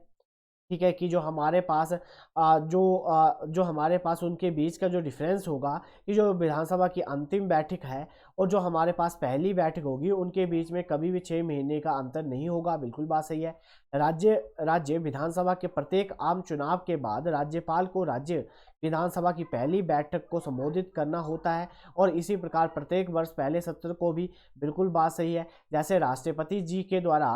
ठीक है, कि जो हमारे पास जो हमारे पास उनके बीच का जो डिफरेंस होगा, कि जो विधानसभा की अंतिम बैठक है और जो हमारे पास पहली बैठक होगी उनके बीच में कभी भी 6 महीने का अंतर नहीं होगा, बिल्कुल बात सही है। राज्य विधानसभा के प्रत्येक आम चुनाव के बाद राज्यपाल को राज्य विधानसभा की पहली बैठक को संबोधित करना होता है और इसी प्रकार प्रत्येक वर्ष पहले सत्र को भी, बिल्कुल बात सही है। जैसे राष्ट्रपति जी के द्वारा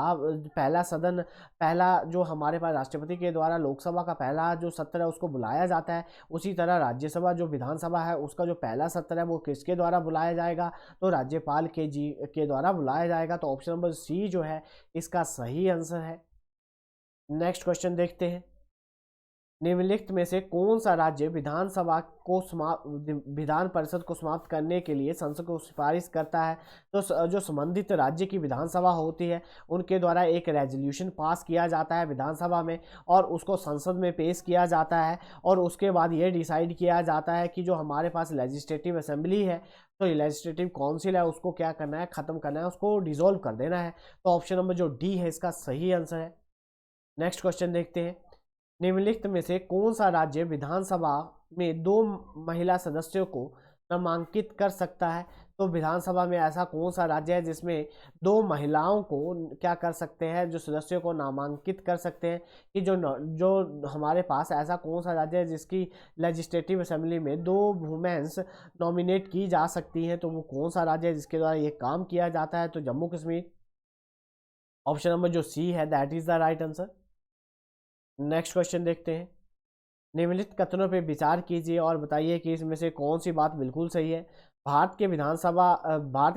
पहला जो हमारे पास राष्ट्रपति के द्वारा लोकसभा का पहला जो सत्र है उसको बुलाया जाता है, उसी तरह राज्यसभा जो विधानसभा है उसका जो पहला सत्र है वो किसके द्वारा बुलाया जाएगा, तो राज्यपाल के द्वारा बुलाया जाएगा। तो ऑप्शन नंबर सी जो है इसका सही आंसर है। नेक्स्ट क्वेश्चन देखते हैं, निम्नलिखित में से कौन सा राज्य विधान परिषद को समाप्त करने के लिए संसद को सिफारिश करता है। तो जो संबंधित राज्य की विधानसभा होती है उनके द्वारा एक रेजोल्यूशन पास किया जाता है विधानसभा में और उसको संसद में पेश किया जाता है और उसके बाद ये डिसाइड किया जाता है कि जो हमारे पास लेजिस्लेटिव असेंबली है, तो लेजिस्लेटिव काउंसिल है, उसको क्या करना है, ख़त्म करना है, उसको डिसॉल्व कर देना है। तो ऑप्शन नंबर जो डी है इसका सही आंसर है। नेक्स्ट क्वेश्चन देखते हैं, निम्नलिखित में से कौन सा राज्य विधानसभा में 2 महिला सदस्यों को नामांकित कर सकता है। तो विधानसभा में ऐसा कौन सा राज्य है जिसमें 2 महिलाओं को क्या कर सकते हैं, जो सदस्यों को नामांकित कर सकते हैं, कि जो हमारे पास ऐसा कौन सा राज्य है जिसकी लेजिस्लेटिव असेंबली में 2 वुमेन्स नॉमिनेट की जा सकती हैं। तो वो कौन सा राज्य है जिसके द्वारा ये काम किया जाता है, तो जम्मू कश्मीर। ऑप्शन नंबर जो सी है that is the right answer. Next question देखते हैं, निम्नलिखित कथनों पर विचार कीजिए और बताइए कि इसमें से कौन सी बात बिल्कुल सही है। भारत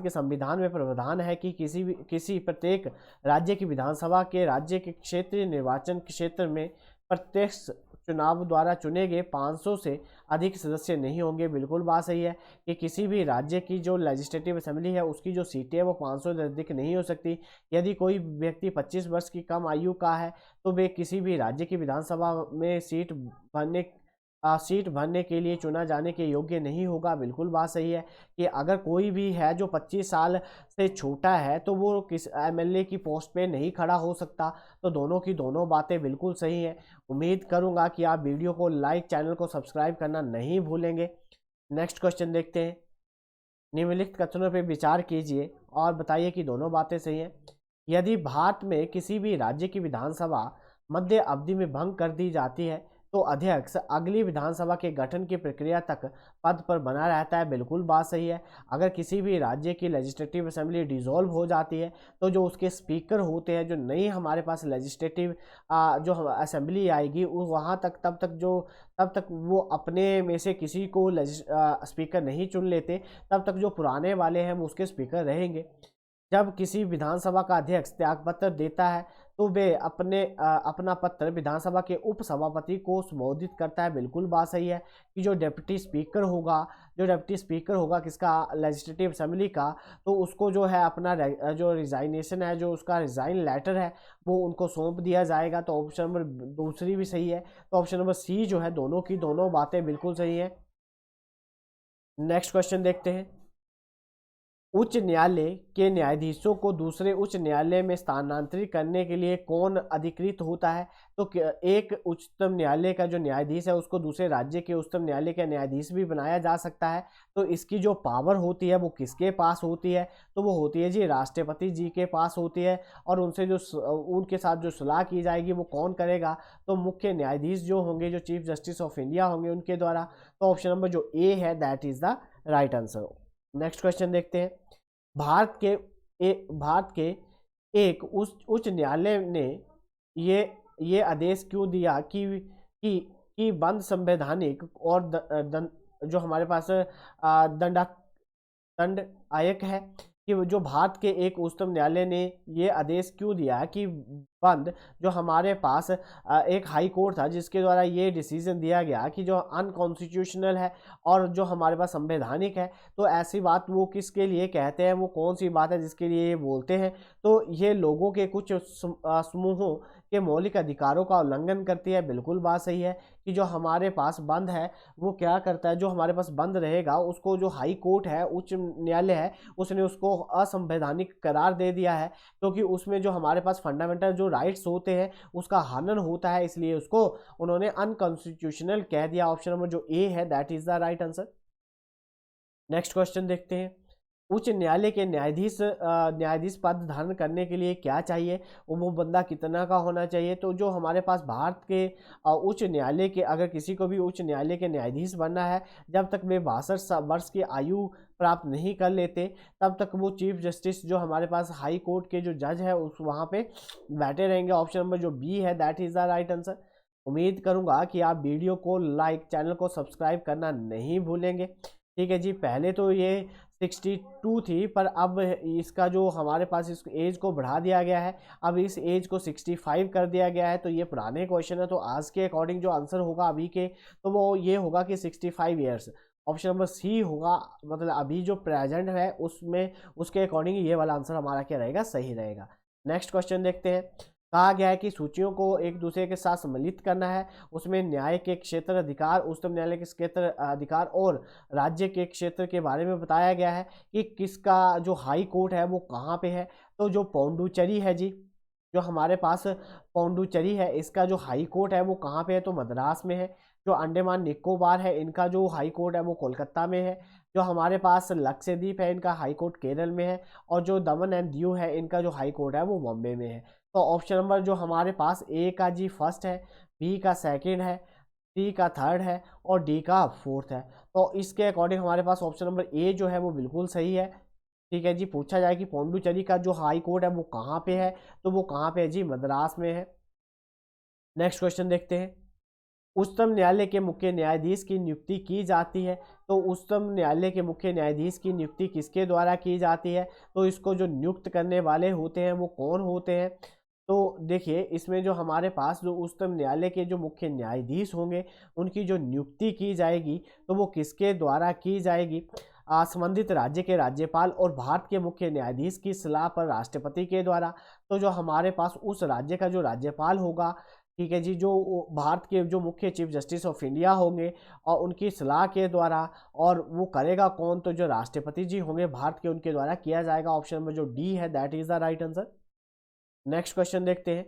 के संविधान में प्रावधान है कि किसी प्रत्येक राज्य की विधानसभा के राज्य के क्षेत्रीय निर्वाचन क्षेत्र में प्रत्यक्ष चुनाव द्वारा चुने गए 500 से अधिक सदस्य नहीं होंगे। बिल्कुल बात सही है कि किसी भी राज्य की जो लेजिस्लेटिव असेंबली है उसकी जो सीटें है वो 500 से अधिक नहीं हो सकती। यदि कोई व्यक्ति 25 वर्ष की कम आयु का है तो वे किसी भी राज्य की विधानसभा में सीट भरने के लिए चुना जाने के योग्य नहीं होगा। बिल्कुल बात सही है कि अगर कोई भी है जो 25 साल से छोटा है तो वो किस एमएलए की पोस्ट पे नहीं खड़ा हो सकता। तो दोनों की दोनों बातें बिल्कुल सही हैं। उम्मीद करूंगा कि आप वीडियो को लाइक, चैनल को सब्सक्राइब करना नहीं भूलेंगे। नेक्स्ट क्वेश्चन देखते हैं। निम्नलिखित कथनों पर विचार कीजिए और बताइए कि दोनों बातें सही हैं। यदि भारत में किसी भी राज्य की विधानसभा मध्य अवधि में भंग कर दी जाती है तो अध्यक्ष अगली विधानसभा के गठन की प्रक्रिया तक पद पर बना रहता है। बिल्कुल बात सही है। अगर किसी भी राज्य की लेजिस्लेटिव असेंबली डिसॉल्व हो जाती है तो जो उसके स्पीकर होते हैं, जो नई हमारे पास लेजिस्लेटिव जो असेंबली आएगी वहाँ तक तब तक वो अपने में से किसी को स्पीकर नहीं चुन लेते। तब तक जो पुराने वाले हैं वो उसके स्पीकर रहेंगे। जब किसी विधानसभा का अध्यक्ष त्यागपत्र देता है तो वे अपना पत्र विधानसभा के उप सभापति को संबोधित करता है। बिल्कुल बात सही है कि जो डेप्यूटी स्पीकर होगा किसका, लेजिस्लेटिव असेंबली का, तो उसको जो है अपना जो रिजाइनेशन है, जो उसका रिजाइन लेटर है वो उनको सौंप दिया जाएगा। तो ऑप्शन नंबर दूसरी भी सही है। तो ऑप्शन नंबर सी जो है, दोनों की दोनों बातें बिल्कुल सही है। नेक्स्ट क्वेश्चन देखते हैं। उच्च न्यायालय के न्यायाधीशों को दूसरे उच्च न्यायालय में स्थानांतरित करने के लिए कौन अधिकृत होता है? तो एक उच्चतम न्यायालय का जो न्यायाधीश है उसको दूसरे राज्य के उच्चतम न्यायालय का न्यायाधीश भी बनाया जा सकता है। तो इसकी जो पावर होती है वो किसके पास होती है? तो वो होती है जी राष्ट्रपति जी के पास होती है। और उनके साथ जो सलाह की जाएगी वो कौन करेगा? तो मुख्य न्यायाधीश जो होंगे, जो चीफ जस्टिस ऑफ इंडिया होंगे, उनके द्वारा। तो ऑप्शन नंबर जो ए है that is the right answer. Next question देखते हैं। भारत के एक उच्च न्यायालय ने ये आदेश क्यों दिया कि बंद संवैधानिक और जो हमारे पास दंड आयक है, कि जो भारत के एक उच्चतम न्यायालय ने ये आदेश क्यों दिया कि बंद जो हमारे पास एक हाई कोर्ट था जिसके द्वारा ये डिसीजन दिया गया कि जो अनकॉन्स्टिट्यूशनल है और जो हमारे पास संवैधानिक है, तो ऐसी बात वो किसके लिए कहते हैं, वो कौन सी बात है जिसके लिए ये बोलते हैं? तो ये लोगों के कुछ समूहों के मौलिक अधिकारों का उल्लंघन करती है। बिल्कुल बात सही है कि जो हमारे पास बंद है वो क्या करता है, जो हमारे पास बंद रहेगा उसको जो हाई कोर्ट है, उच्च न्यायालय है, उसने उसको असंवैधानिक करार दे दिया है, क्योंकि उसमें जो हमारे पास फंडामेंटल जो राइट्स होते हैं उसका हनन होता है, इसलिए उसको उन्होंने अनकॉन्स्टिट्यूशनल कह दिया। ऑप्शन नंबर जो ए है that is the right answer. Next question देखते हैं। उच्च न्यायालय के न्यायाधीश पद धारण करने के लिए क्या चाहिए? वो बंदा कितना का होना चाहिए? तो जो हमारे पास भारत के उच्च न्यायालय के, अगर किसी को भी उच्च न्यायालय के न्यायाधीश बनना है, जब तक वे 62 वर्ष की आयु प्राप्त नहीं कर लेते तब तक वो चीफ जस्टिस जो हमारे पास हाई कोर्ट के जो जज है उस वहाँ पे बैठे रहेंगे। ऑप्शन नंबर जो बी है that is the right answer. उम्मीद करूँगा कि आप वीडियो को लाइक, चैनल को सब्सक्राइब करना नहीं भूलेंगे। ठीक है जी। पहले तो ये 62 थी, पर अब इसका जो हमारे पास इस एज को बढ़ा दिया गया है, अब इस एज को 65 कर दिया गया है। तो ये पुराने क्वेश्चन है, तो आज के अकॉर्डिंग जो आंसर होगा अभी के, तो वो ये होगा कि 65 ईयर्स। ऑप्शन नंबर सी होगा, मतलब अभी जो प्रेजेंट है उसमें उसके अकॉर्डिंग ये वाला आंसर हमारा क्या रहेगा, सही रहेगा। नेक्स्ट क्वेश्चन देखते हैं। कहा गया है कि सूचियों को एक दूसरे के साथ सम्मिलित करना है। उसमें न्याय के क्षेत्र अधिकार, उच्चतम न्यायालय के क्षेत्र अधिकार और राज्य के क्षेत्र के बारे में बताया गया है कि किसका जो हाई कोर्ट है वो कहाँ पे है। तो जो पौंडुचेरी है जी, जो हमारे पास पौंडुचेरी है, इसका जो हाई कोर्ट है वो कहाँ पे है? तो मद्रास में है। जो अंडमान निकोबार है, इनका जो हाई कोर्ट है वो कोलकाता में है। जो हमारे पास लक्षद्वीप है, इनका हाई कोर्ट केरल में है। और जो दमन एंड दीव है, इनका जो हाई कोर्ट है वो बॉम्बे में है। तो ऑप्शन नंबर जो हमारे पास ए का जी फर्स्ट है, बी का सेकंड है, सी का थर्ड है और डी का फोर्थ है। तो इसके अकॉर्डिंग हमारे पास ऑप्शन नंबर ए जो है वो बिल्कुल सही है। ठीक है जी। पूछा जाए कि पौंडुचेरी का जो हाई कोर्ट है वो कहाँ पे है, तो वो कहाँ पे है जी, मद्रास में है। नेक्स्ट क्वेश्चन देखते हैं। उच्चतम न्यायालय के मुख्य न्यायाधीश की नियुक्ति की जाती है। तो उच्चतम न्यायालय के मुख्य न्यायाधीश की नियुक्ति किसके द्वारा की जाती है? तो इसको जो नियुक्त करने वाले होते हैं वो कौन होते हैं? तो देखिए इसमें जो हमारे पास जो उच्चतम न्यायालय के जो मुख्य न्यायाधीश होंगे उनकी जो नियुक्ति की जाएगी तो वो किसके द्वारा की जाएगी, संबंधित राज्य के राज्यपाल और भारत के मुख्य न्यायाधीश की सलाह पर राष्ट्रपति के द्वारा। तो जो हमारे पास उस राज्य का जो राज्यपाल होगा, ठीक है जी, जो भारत के जो मुख्य चीफ जस्टिस ऑफ इंडिया होंगे और उनकी सलाह के द्वारा, और वो करेगा कौन, तो जो राष्ट्रपति जी होंगे भारत के, उनके द्वारा किया जाएगा। ऑप्शन नंबर जो डी है that is the right answer. Next question देखते हैं,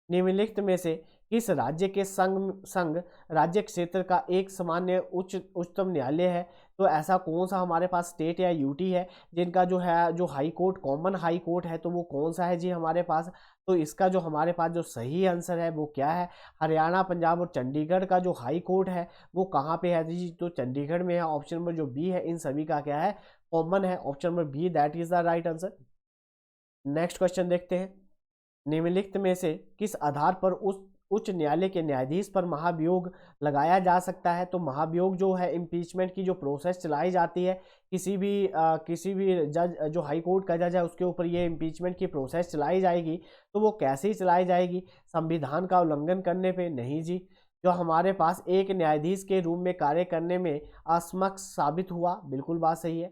निम्नलिखित में से किस राज्य के संघ राज्य क्षेत्र का एक सामान्य उच्चतम न्यायालय है। तो ऐसा कौन सा हमारे पास स्टेट या यूटी है जिनका जो है जो high court common high court है, तो वो कौन सा है जी हमारे पास। तो इसका जो हमारे पास जो सही आंसर है वो क्या है, हरियाणा, पंजाब और चंडीगढ़ का जो हाई कोर्ट है वो कहाँ पे है जी, तो चंडीगढ़ में है। ऑप्शन नंबर जो बी है इन सभी का क्या है, कॉमन है। Option number B that is the right answer. Next question देखते हैं, निम्नलिखित में से किस आधार पर उस उच्च न्यायालय के न्यायाधीश पर महाभियोग लगाया जा सकता है। तो महाभियोग जो है इम्पीचमेंट की जो प्रोसेस चलाई जाती है, किसी भी जज जो हाई कोर्ट का जज है उसके ऊपर ये इम्पीचमेंट की प्रोसेस चलाई जाएगी, तो वो कैसे ही चलाई जाएगी, संविधान का उल्लंघन करने पे नहीं जी। जो हमारे पास एक न्यायाधीश के रूप में कार्य करने में असमर्थ साबित हुआ, बिल्कुल बात सही है।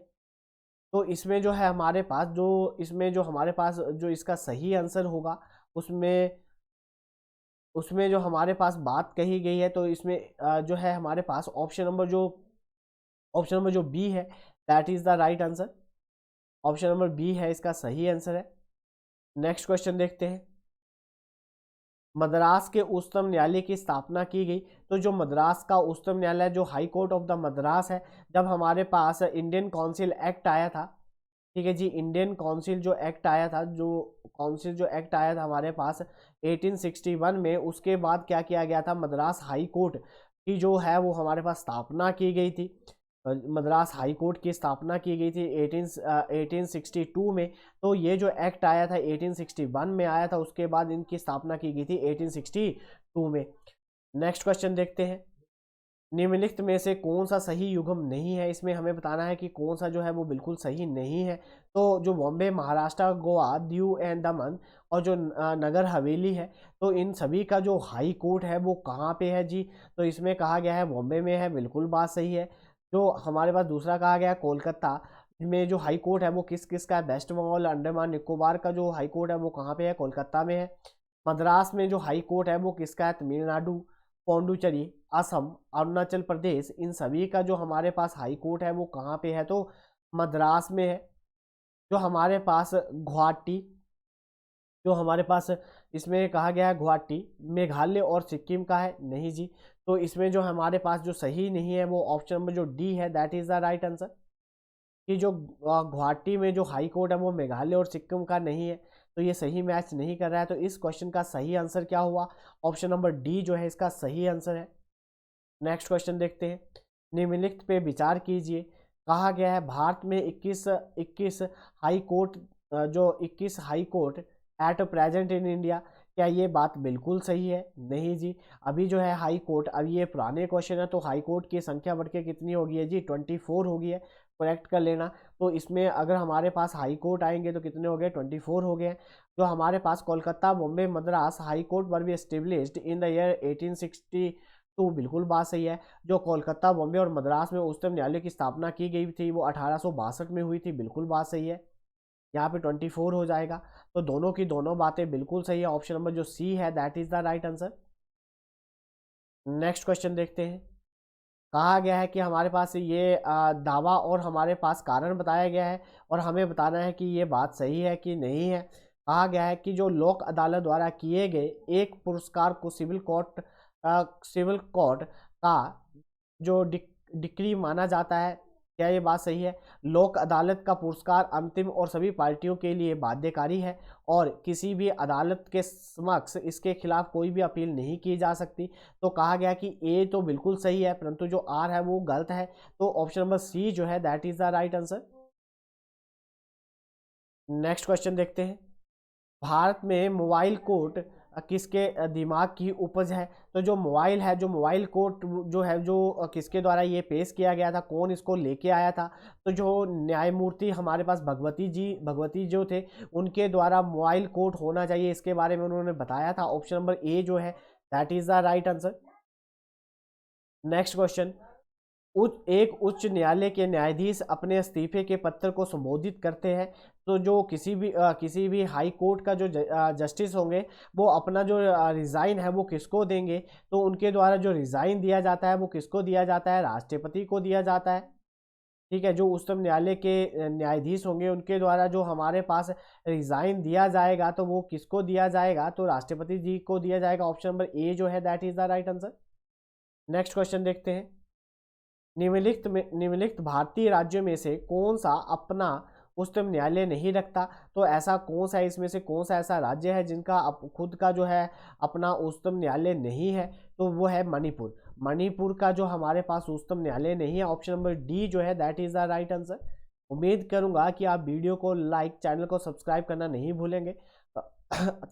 तो इसमें जो है हमारे पास हमारे पास जो इसका सही आंसर होगा उसमें उसमें जो हमारे पास बात कही गई है, तो इसमें जो है हमारे पास ऑप्शन नंबर जो बी है that is the right answer. Option number B है इसका सही आंसर है। नेक्स्ट क्वेश्चन देखते हैं, मद्रास के उच्चतम न्यायालय की स्थापना की गई। तो जो मद्रास का उच्चतम न्यायालय जो high court of the Madras है, जब हमारे पास इंडियन काउंसिल एक्ट आया था, ठीक है जी, इंडियन काउंसिल जो एक्ट आया था, हमारे पास 1861 में, उसके बाद क्या किया गया था, मद्रास हाई कोर्ट की जो है वो हमारे पास स्थापना की गई थी। मद्रास हाई कोर्ट की स्थापना की गई थी 1862 में। तो ये जो एक्ट आया था 1861 में आया था, उसके बाद इनकी स्थापना की गई थी 1862 में। नेक्स्ट क्वेश्चन देखते हैं, निम्नलिखित में से कौन सा सही युग्म नहीं है। इसमें हमें बताना है कि कौन सा जो है वो बिल्कुल सही नहीं है। तो जो बॉम्बे, महाराष्ट्र, गोवा, दीव एंड दमन और जो नगर हवेली है, तो इन सभी का जो हाई कोर्ट है वो कहाँ पे है जी। तो इसमें कहा गया है बॉम्बे में है, बिल्कुल बात सही है। जो हमारे पास दूसरा कहा गया है कोलकाता में जो हाई कोर्ट है वो किस किस का है, वेस्ट बंगाल, अंडमान निकोबार का जो हाई कोर्ट है वो कहाँ पे है, कोलकाता में है। मद्रास में जो हाई कोर्ट है वो किसका है, तमिलनाडु, पौंडुचेरी, असम, अरुणाचल प्रदेश, इन सभी का जो हमारे पास हाई कोर्ट है वो कहाँ पे है, तो मद्रास में है। जो हमारे पास गुवाहाटी, जो हमारे पास इसमें कहा गया है गुवाहाटी मेघालय और सिक्किम का है, नहीं जी। तो इसमें जो हमारे पास जो सही नहीं है वो ऑप्शन नंबर जो डी है that is the right answer, कि जो गुवाहाटी में जो हाई कोर्ट है वो मेघालय और सिक्किम का नहीं है, तो ये सही मैच नहीं कर रहा है। तो इस क्वेश्चन का सही आंसर क्या हुआ, ऑप्शन नंबर डी जो है इसका सही आंसर है। नेक्स्ट क्वेश्चन देखते हैं, निम्नलिखित पे विचार कीजिए। कहा गया है भारत में 21 हाई कोर्ट, जो 21 high court at present in India, क्या ये बात बिल्कुल सही है, नहीं जी। अभी जो है हाई कोर्ट, अभी ये पुराने क्वेश्चन है, तो हाई कोर्ट की संख्या बढ़ के कितनी होगी है जी, 24 होगी है, करेक्ट कर लेना। तो इसमें अगर हमारे पास हाई कोर्ट आएंगे तो कितने हो गए, 24 हो गए। जो हमारे पास Kolkata, Bombay, Madras high court were be established in the year 1862, बिल्कुल बात सही है। जो कोलकाता, बॉम्बे और मद्रास में उच्चतम न्यायालय की स्थापना की गई थी वो 1862 में हुई थी, बिल्कुल बात सही है। यहाँ पे 24 हो जाएगा। तो दोनों की दोनों बातें बिल्कुल सही है। ऑप्शन नंबर जो सी है that is the right answer. Next question देखते हैं, कहा गया है कि हमारे पास ये दावा और हमारे पास कारण बताया गया है और हमें बताना है कि ये बात सही है कि नहीं है। कहा गया है कि जो लोक अदालत द्वारा किए गए एक पुरस्कार को सिविल कोर्ट का जो डिक्री माना जाता है, क्या ये बात सही है। लोक अदालत का पुरस्कार अंतिम और सभी पार्टियों के लिए बाध्यकारी है और किसी भी अदालत के समक्ष इसके खिलाफ कोई भी अपील नहीं की जा सकती। तो कहा गया कि ए तो बिल्कुल सही है, परंतु जो आर है वो गलत है। तो ऑप्शन नंबर सी जो है that is the right answer. Next question देखते हैं, भारत में मोबाइल कोर्ट किसके दिमाग की उपज है? तो जो मोबाइल है, जो मोबाइल कोड जो है, जो किसके द्वारा ये पेश किया गया था, कौन इसको लेके आया था? तो जो न्यायमूर्ति हमारे पास भगवती जो थे, उनके द्वारा मोबाइल कोड होना चाहिए, इसके बारे में उन्होंने बताया था। ऑप्शन नंबर ए जो है that is the right answer. Next question, एक उच्च न्यायालय के न्यायाधीश अपने इस्तीफे के पत्र को संबोधित करते हैं, तो जो किसी भी हाई कोर्ट का जो जस्टिस होंगे, वो अपना जो रिज़ाइन है वो किसको देंगे? तो उनके द्वारा जो रिज़ाइन दिया जाता है वो किसको दिया जाता है? राष्ट्रपति को दिया जाता है। ठीक है, जो उच्चतम न्यायालय के न्यायाधीश होंगे उनके द्वारा जो हमारे पास रिज़ाइन दिया जाएगा, तो वो किसको दिया जाएगा? तो राष्ट्रपति जी को दिया जाएगा। ऑप्शन नंबर ए जो है that is the right answer. Next question देखते हैं, निम्नलिखित भारतीय राज्यों में से कौन सा अपना उच्चतम न्यायालय नहीं रखता? तो ऐसा कौन सा, इसमें से कौन सा ऐसा राज्य है जिनका खुद का जो है अपना उच्चतम न्यायालय नहीं है? तो वो है मणिपुर। मणिपुर का जो हमारे पास उच्चतम न्यायालय नहीं है। ऑप्शन नंबर डी जो है that is the right answer. उम्मीद करूंगा कि आप वीडियो को लाइक, चैनल को सब्सक्राइब करना नहीं भूलेंगे।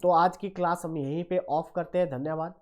तो आज की क्लास हम यहीं पे ऑफ करते हैं। धन्यवाद।